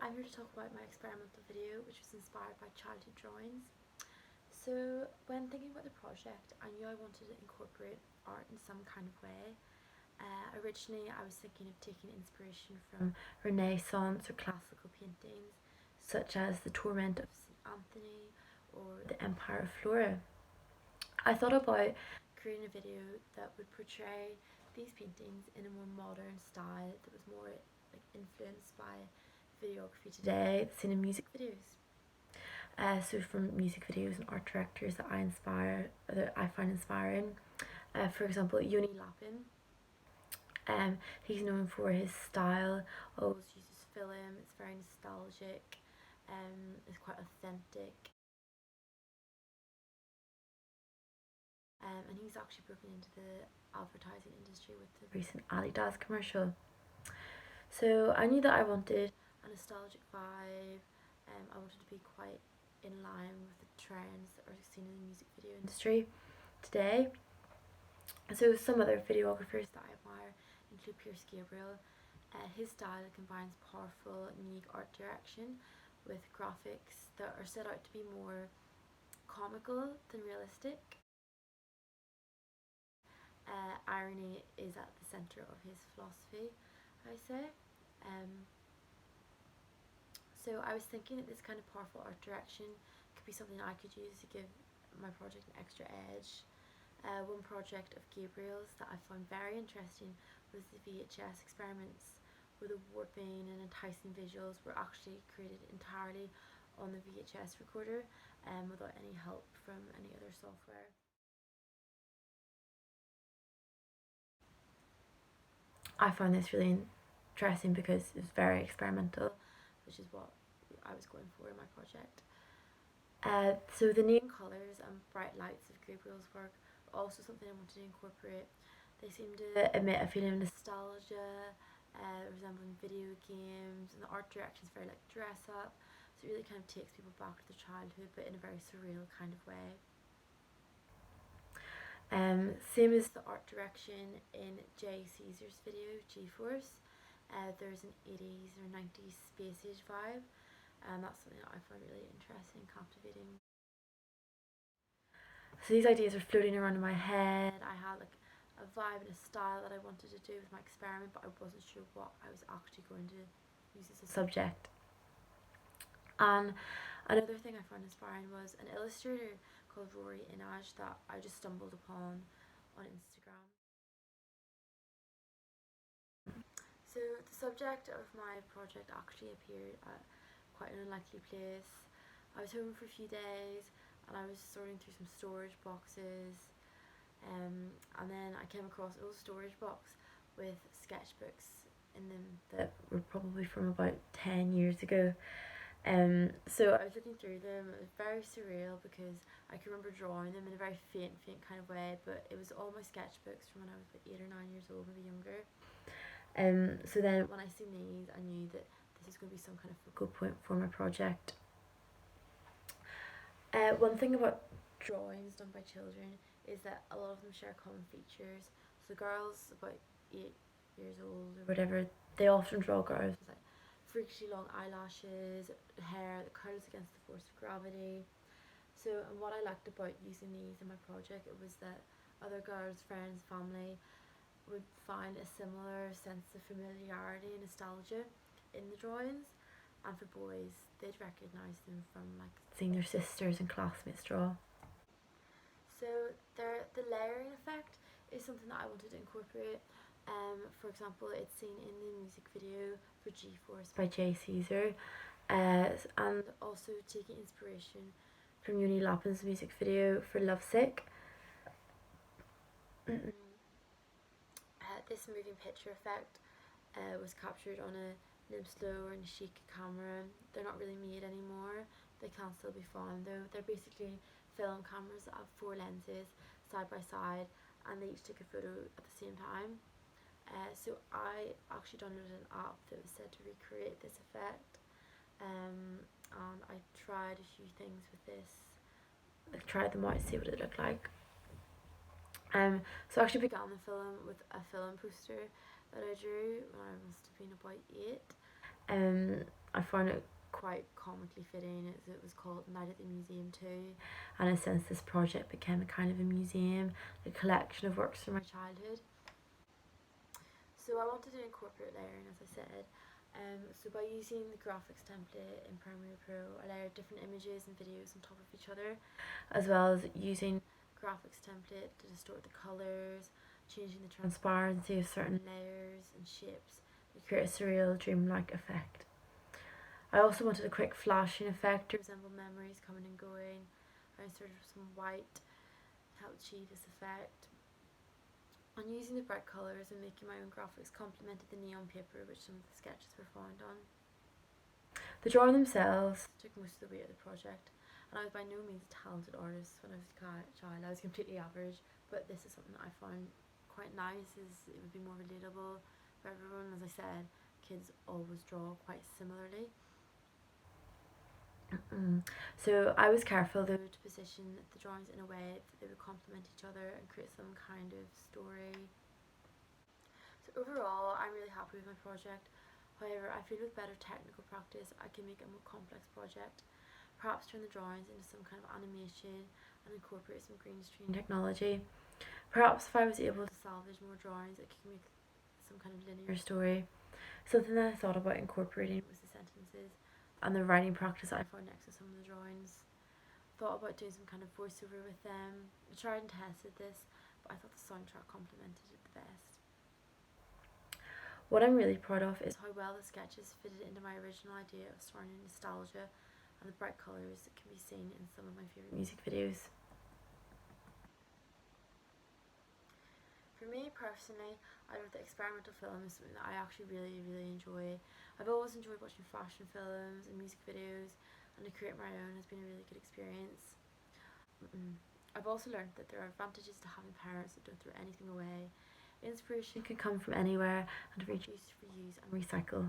I'm here to talk about my experimental video, which was inspired by childhood drawings. So when thinking about the project, I knew I wanted to incorporate art in some kind of way. Originally I was thinking of taking inspiration from Renaissance or classical paintings, such as the Torment of St. Anthony or the Empire of Flora. I thought about creating a video that would portray these paintings in a more modern style that was more like influenced by videography today, seen in music videos. So from music videos and art directors that I find inspiring. For example, Joni Lapin. He's known for his style, always uses film, it's very nostalgic, it's quite authentic. And he's actually broken into the advertising industry with the recent Adidas commercial. So I knew that I wanted a nostalgic vibe. I wanted to be quite in line with the trends that are seen in the music video industry today. So some other videographers that I admire include Pierce Gabriel. His style combines powerful and unique art direction with graphics that are set out to be more comical than realistic. Irony is at the centre of his philosophy, I say. So I was thinking that this kind of powerful art direction could be something I could use to give my project an extra edge. One project of Gabriel's that I found very interesting was the VHS experiments, where the warping and enticing visuals were actually created entirely on the VHS recorder without any help from any other software. I found this really interesting because it was very experimental, which is what I was going for in my project. So the neon colours and bright lights of Gabriel's work are also something I wanted to incorporate. They seem to emit a feeling of nostalgia, resembling video games, and the art direction is very like dress up, so it really kind of takes people back to their childhood but in a very surreal kind of way. Same as the art direction in Jay Caesar's video, G-Force. There's an 80s or 90s space age vibe, and that's something that I find really interesting and captivating. So these ideas were floating around in my head. I had like a vibe and a style that I wanted to do with my experiment, but I wasn't sure what I was actually going to use as a subject. And another thing I found inspiring was an illustrator called Rory Inaj that I just stumbled upon on Instagram. So the subject of my project actually appeared at quite an unlikely place. I was home for a few days and I was sorting through some storage boxes, and then I came across an old storage box with sketchbooks in them that were probably from about 10 years ago. So I was looking through them. It was very surreal because I can remember drawing them in a very faint kind of way, but it was all my sketchbooks from when I was about 8 or 9 years old, maybe younger. So then when I seen these, I knew that this is going to be some kind of focal point for my project. One thing about drawings done by children is that a lot of them share common features. So girls about 8 years old or whatever, they often draw girls with like freakishly long eyelashes, hair that curls against the force of gravity. So, and what I liked about using these in my project, it was that other girls, friends, family would find a similar sense of familiarity and nostalgia in the drawings, and for boys, they'd recognise them from like seeing their sisters and classmates draw. So the layering effect is something that I wanted to incorporate. For example, it's seen in the music video for G-Force by Jay Caesar, and also taking inspiration from Joni Lapin's music video for Lovesick. This moving picture effect was captured on a Nimslo or Nishika camera. They're not really made anymore. They can still be found though. They're basically film cameras that have 4 lenses side by side, and they each take a photo at the same time. So I actually downloaded an app that was said to recreate this effect, and I tried a few things with this. I tried them out to see what it looked like. So I actually began the film with a film poster that I drew when I must have been about 8. I found it quite comically fitting as it was called Night at the Museum too, and since this project became a kind of a museum, a collection of works from my childhood. So I wanted to incorporate layering, as I said. So by using the graphics template in Premiere Pro, I layered different images and videos on top of each other, as well as using graphics template to distort the colours, changing the transparency of certain layers and shapes to create a surreal, dreamlike effect. I also wanted a quick flashing effect to resemble memories coming and going. I inserted some white to help achieve this effect. And using the bright colours and making my own graphics complemented the neon paper which some of the sketches were found on. The drawing themselves took most of the weight of the project, and I was by no means a talented artist when I was a child. I was completely average, but this is something that I found quite nice, as it would be more relatable for everyone. As I said, kids always draw quite similarly. So I was careful though to position the drawings in a way that they would complement each other and create some kind of story. So overall, I'm really happy with my project. However, I feel with better technical practice I can make a more complex project. Perhaps turn the drawings into some kind of animation and incorporate some green screen technology. Perhaps if I was able to salvage more drawings I could make some kind of linear story. Something that I thought about incorporating was the sentences and the writing practice that I found next to some of the drawings. Thought about doing some kind of voiceover with them. I tried and tested this, but I thought the soundtrack complemented it the best. What I'm really proud of is how well the sketches fitted into my original idea of surrounding nostalgia and the bright colours that can be seen in some of my favourite music videos. For me personally, I wrote the experimental film is something that I actually really enjoy. I've always enjoyed watching fashion films and music videos, and to create my own has been a really good experience. I've also learned that there are advantages to having parents that don't throw anything away. Inspiration can come from anywhere and reduce, reuse and recycle.